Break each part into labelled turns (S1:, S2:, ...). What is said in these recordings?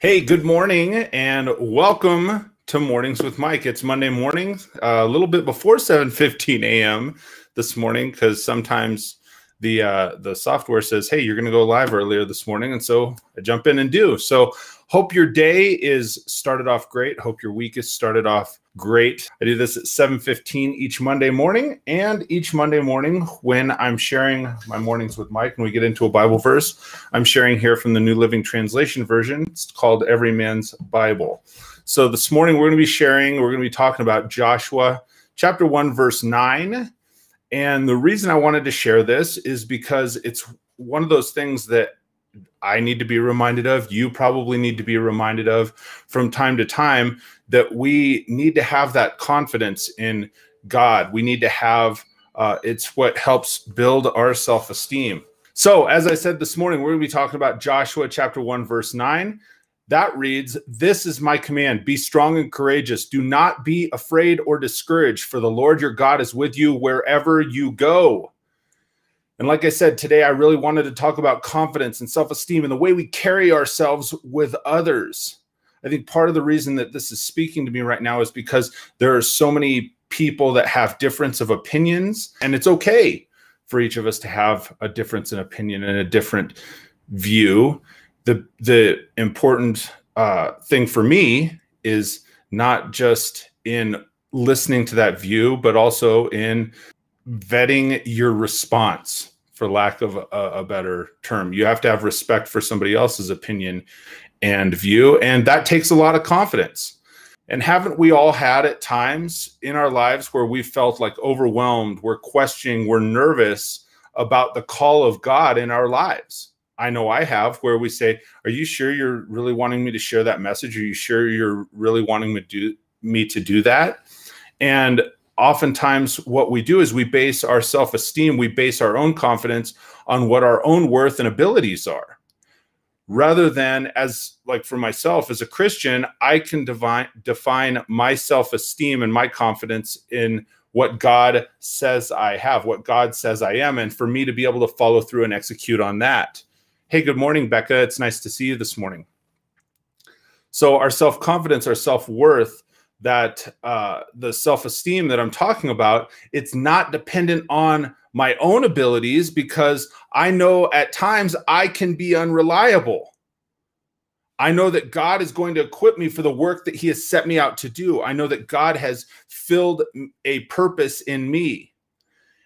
S1: Hey, good morning and welcome to Mornings with Mike. It's Monday morning, a little bit before 7:15 a.m. this morning because sometimes the software says, hey, you're going to go live earlier this morning. And so I jump in and do. So hope your day is started off great. Hope your week is started off great. I do this at 7:15 each Monday morning, and each Monday morning when I'm sharing my mornings with Mike and we get into a Bible verse, I'm sharing here from the New Living Translation version. It's called Every Man's Bible. So this morning we're going to be talking about Joshua chapter 1, verse 9. And the reason I wanted to share this is because it's one of those things that I need to be reminded of. You probably need to be reminded of from time to time, that we need to have that confidence in God. We need to have, it's what helps build our self-esteem. So as I said this morning, we're going to be talking about Joshua chapter 1, verse 9. That reads, "This is my command, be strong and courageous. Do not be afraid or discouraged, for the Lord your God is with you wherever you go." And like I said, today I really wanted to talk about confidence and self-esteem and the way we carry ourselves with others. I think part of the reason that this is speaking to me right now is because there are so many people that have difference of opinions, and it's okay for each of us to have a difference in opinion and a different view. The important thing for me is not just in listening to that view, but also in vetting your response, for lack of a better term. You have to have respect for somebody else's opinion and view, and that takes a lot of confidence. And haven't we all had at times in our lives where we felt like overwhelmed, we're questioning, we're nervous about the call of God in our lives? I know I have, where we say, are you sure you're really wanting me to share that message? Are you sure you're really wanting me to do that? And oftentimes what we do is we base our self-esteem, we base our own confidence on what our own worth and abilities are. Rather than, as like for myself as a Christian, I can define my self-esteem and my confidence in what God says I have, what God says I am, and for me to be able to follow through and execute on that. Hey, good morning, Becca. It's nice to see you this morning. So our self-confidence, our self-worth, that the self-esteem that I'm talking about, it's not dependent on my own abilities, because I know at times I can be unreliable. I know that God is going to equip me for the work that he has set me out to do. I know that God has filled a purpose in me.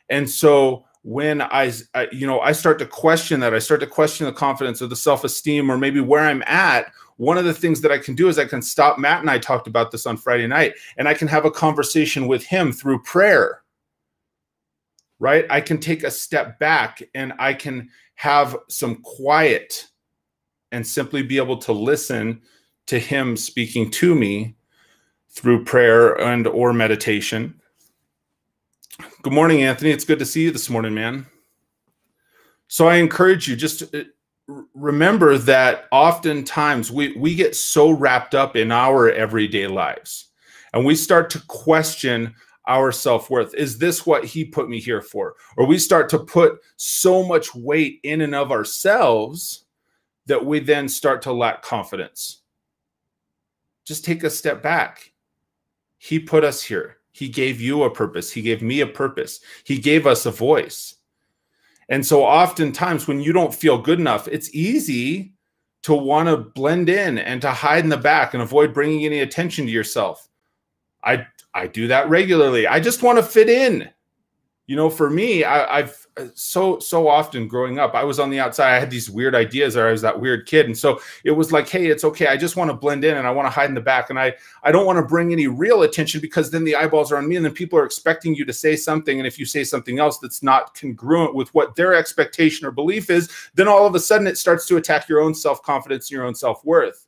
S1: And so when I start to question that, I start to question the confidence or the self-esteem, or maybe where I'm at, one of the things that I can do is I can stop. Matt and I talked about this on Friday night, and I can have a conversation with him through prayer, right? I can take a step back and I can have some quiet and simply be able to listen to him speaking to me through prayer and or meditation. Good morning, Anthony. It's good to see you this morning, man. So I encourage you, just remember that oftentimes we get so wrapped up in our everyday lives, and we start to question our self-worth. Is this what he put me here for? Or we start to put so much weight in and of ourselves that we then start to lack confidence. Just take a step back. He put us here. He gave you a purpose. He gave me a purpose. He gave us a voice. And so oftentimes when you don't feel good enough, it's easy to want to blend in and to hide in the back and avoid bringing any attention to yourself. I do that regularly. I just want to fit in. You know, for me, I've so often growing up, I was on the outside. I had these weird ideas, or I was that weird kid. And so it was like, hey, it's okay. I just want to blend in and I want to hide in the back. And I don't want to bring any real attention, because then the eyeballs are on me and then people are expecting you to say something. And if you say something else that's not congruent with what their expectation or belief is, then all of a sudden it starts to attack your own self-confidence and your own self-worth.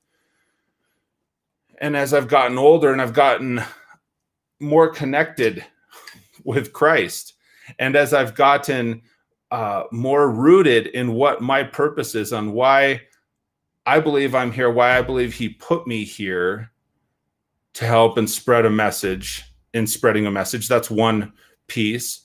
S1: And as I've gotten older and I've gotten more connected with Christ, and as I've gotten more rooted in what my purpose is, on why I believe I'm here, why I believe he put me here to help and spread a message, in spreading a message, that's one piece.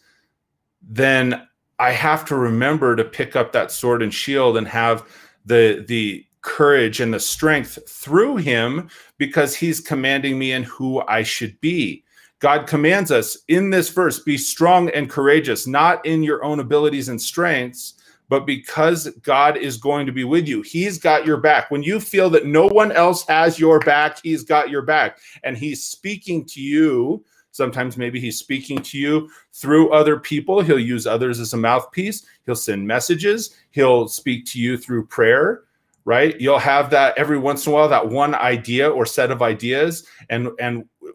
S1: Then I have to remember to pick up that sword and shield and have the courage and the strength through him because he's commanding me in who I should be. God commands us in this verse, be strong and courageous, not in your own abilities and strengths, but because God is going to be with you. He's got your back. When you feel that no one else has your back, he's got your back. And he's speaking to you. Sometimes maybe he's speaking to you through other people. He'll use others as a mouthpiece. He'll send messages. He'll speak to you through prayer, right? You'll have that every once in a while, that one idea or set of ideas. And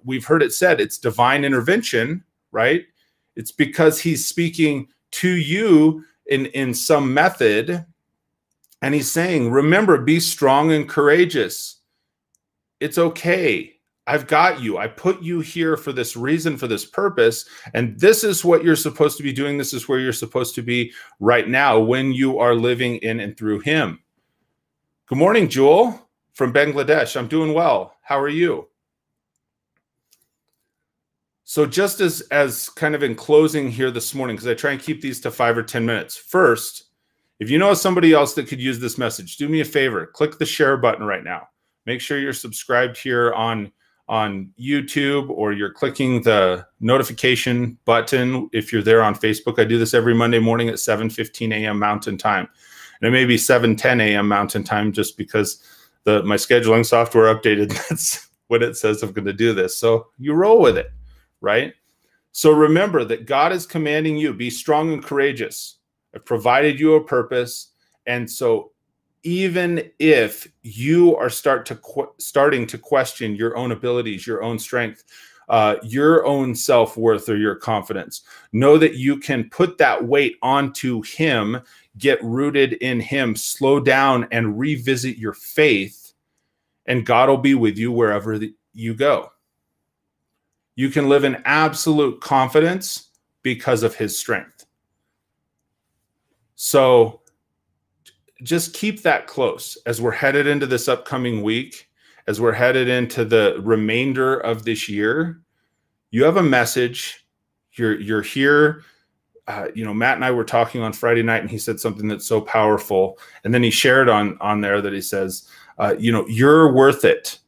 S1: we've heard it said, it's divine intervention, right? It's because he's speaking to you in some method. And he's saying, remember, be strong and courageous. It's okay. I've got you. I put you here for this reason, for this purpose. And this is what you're supposed to be doing. This is where you're supposed to be right now when you are living in and through him. Good morning, Jewel from Bangladesh. I'm doing well. How are you? So just as kind of in closing here this morning, because I try and keep these to 5 or 10 minutes. First, if you know somebody else that could use this message, do me a favor. Click the share button right now. Make sure you're subscribed here on YouTube, or you're clicking the notification button if you're there on Facebook. I do this every Monday morning at 7:15 a.m. Mountain Time. And it may be 7:10 a.m. Mountain Time just because my scheduling software updated. That's what it says I'm going to do this. So you roll with it, right? So remember that God is commanding you, be strong and courageous. I've provided you a purpose. And so even if you are starting to question your own abilities, your own strength, your own self-worth or your confidence, know that you can put that weight onto him, get rooted in him, slow down and revisit your faith, and God will be with you wherever you go. You can live in absolute confidence because of his strength. So just keep that close as we're headed into this upcoming week, as we're headed into the remainder of this year. You have a message. You're here. Matt and I were talking on Friday night, and he said something that's so powerful. And then he shared on there that he says, you're worth it.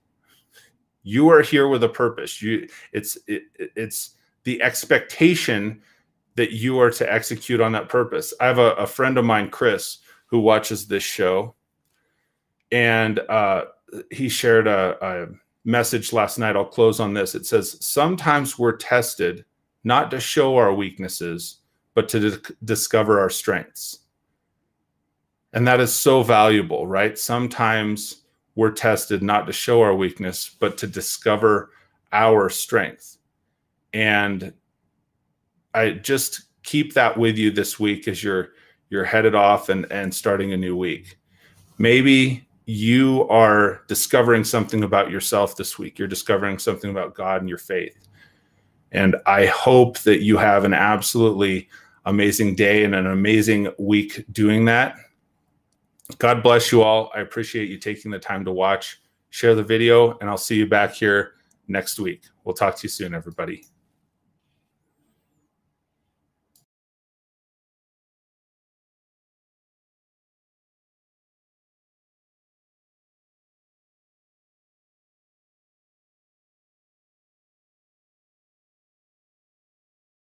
S1: You are here with a purpose. It's the expectation that you are to execute on that purpose. I have a friend of mine, Chris, who watches this show, and he shared a message last night. I'll close on this. It says, sometimes we're tested not to show our weaknesses, but to discover our strengths. And that is so valuable, right? Sometimes we're tested not to show our weakness, but to discover our strength. And I just keep that with you this week as you're headed off and starting a new week. Maybe you are discovering something about yourself this week. You're discovering something about God and your faith. And I hope that you have an absolutely amazing day and an amazing week doing that. God bless you all. I appreciate you taking the time to watch, share the video, and I'll see you back here next week. We'll talk to you soon, everybody.